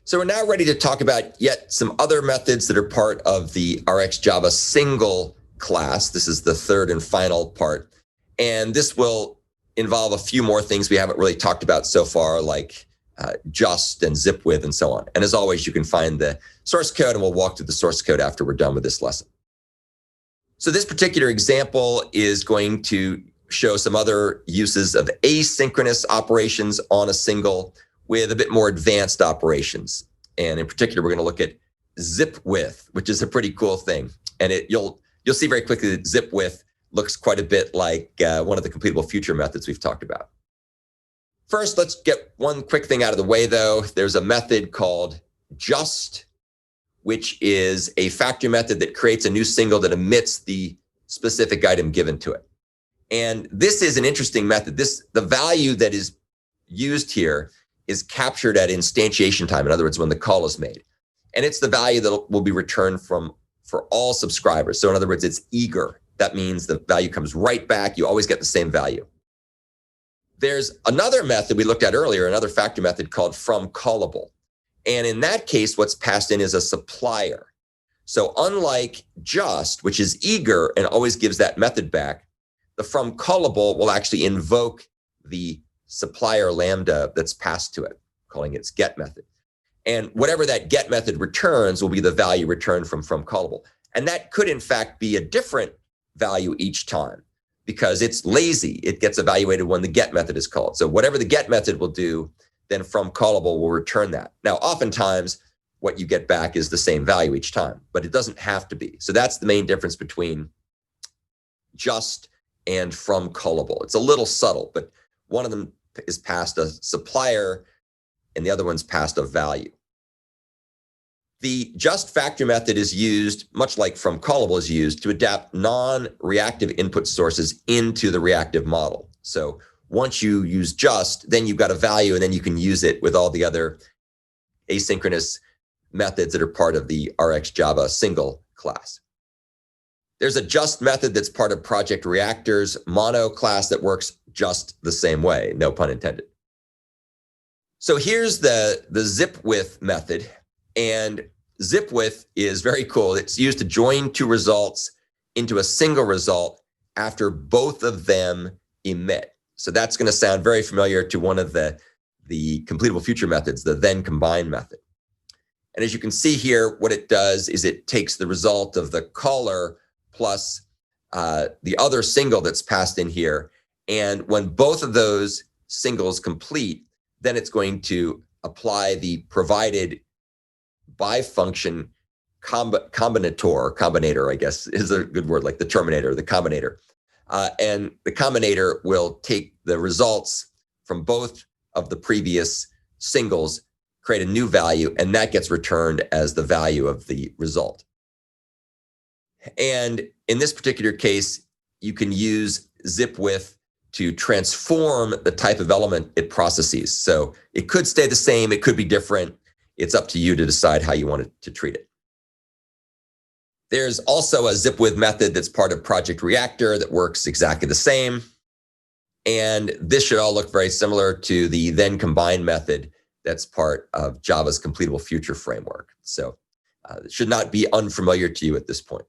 So we're now ready to talk about yet some other methods that are part of the RxJava single class. This is the third and final part. And this will involve a few more things we haven't really talked about so far, like just and zipWith and so on. And as always, you can find the source code, and we'll walk through the source code after we're done with this lesson. So this particular example is going to show some other uses of asynchronous operations on a single with a bit more advanced operations. And in particular, we're going to look at zipWith, which is a pretty cool thing. And you'll see very quickly that zipWith looks quite a bit like one of the completable future methods we've talked about. First, let's get one quick thing out of the way, though. There's a method called just, which is a factory method that creates a new single that emits the specific item given to it. And this is an interesting method. The value that is used here is captured at instantiation time. In other words, when the call is made. And it's the value that will be returned for all subscribers. So in other words, it's eager. That means the value comes right back. You always get the same value. There's another method we looked at earlier, another factory method called from Callable. And in that case, what's passed in is a supplier. So unlike just, which is eager and always gives that method back, the from Callable will actually invoke the supplier lambda that's passed to it, calling its get method. And whatever that get method returns will be the value returned from Callable. And that could, in fact, be a different value each time because it's lazy. It gets evaluated when the get method is called. So whatever the get method will do, then from Callable will return that. Now, oftentimes, what you get back is the same value each time, but it doesn't have to be. So that's the main difference between just and from Callable. It's a little subtle, but one of them is passed a supplier and the other one's passed a value. The just factory method is used, much like from Callable is used, to adapt non-reactive input sources into the reactive model. So once you use just, then you've got a value, and then you can use it with all the other asynchronous methods that are part of the RxJava single class. There's a just method that's part of Project Reactor's mono class that works just the same way, no pun intended. So here's the zipWith method, and zipWith is very cool. It's used to join two results into a single result after both of them emit. So that's going to sound very familiar to one of the completable future methods, the then combine method. And as you can see here, what it does is it takes the result of the caller plus the other single that's passed in here. And when both of those singles complete, then it's going to apply the provided by function combinator, I guess is a good word, like the terminator, the combinator. And the combinator will take the results from both of the previous singles, create a new value, and that gets returned as the value of the result. And in this particular case, you can use zipWith to transform the type of element it processes. So it could stay the same, it could be different. It's up to you to decide how you want it to treat it. There's also a zipWith method that's part of Project Reactor that works exactly the same. And this should all look very similar to the then combine method that's part of Java's completable future framework. So it should not be unfamiliar to you at this point.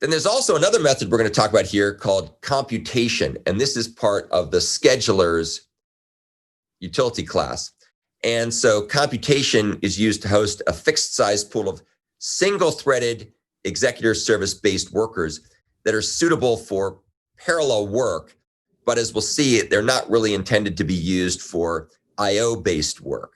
Then there's also another method we're going to talk about here called computation. And this is part of the Schedulers utility class. And so computation is used to host a fixed size pool of single-threaded executor service-based workers that are suitable for parallel work. But as we'll see, they're not really intended to be used for IO-based work.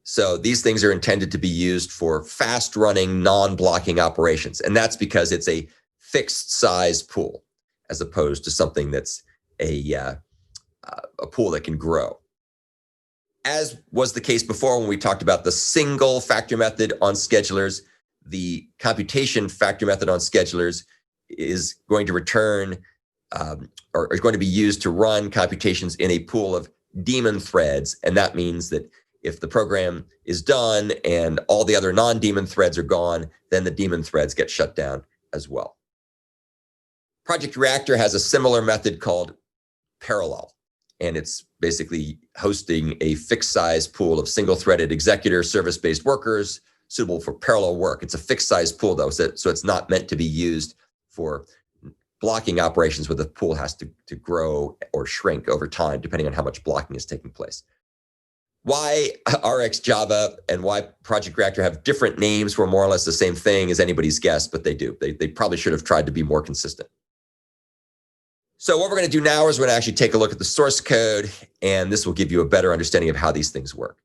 So these things are intended to be used for fast-running, non-blocking operations. And that's because it's a fixed size pool, as opposed to something that's a pool that can grow. As was the case before when we talked about the single factory method on schedulers, the computation factory method on schedulers is going to return or is going to be used to run computations in a pool of daemon threads. And that means that if the program is done and all the other non-daemon threads are gone, then the daemon threads get shut down as well. Project Reactor has a similar method called parallel. and it's basically hosting a fixed size pool of single-threaded executor service-based workers suitable for parallel work. It's a fixed size pool, though, so it's not meant to be used for blocking operations where the pool has to grow or shrink over time, depending on how much blocking is taking place. Why RxJava and why Project Reactor have different names for more or less the same thing is anybody's guess, but they do. They probably should have tried to be more consistent. So what we're going to do now is we're going to actually take a look at the source code, and this will give you a better understanding of how these things work.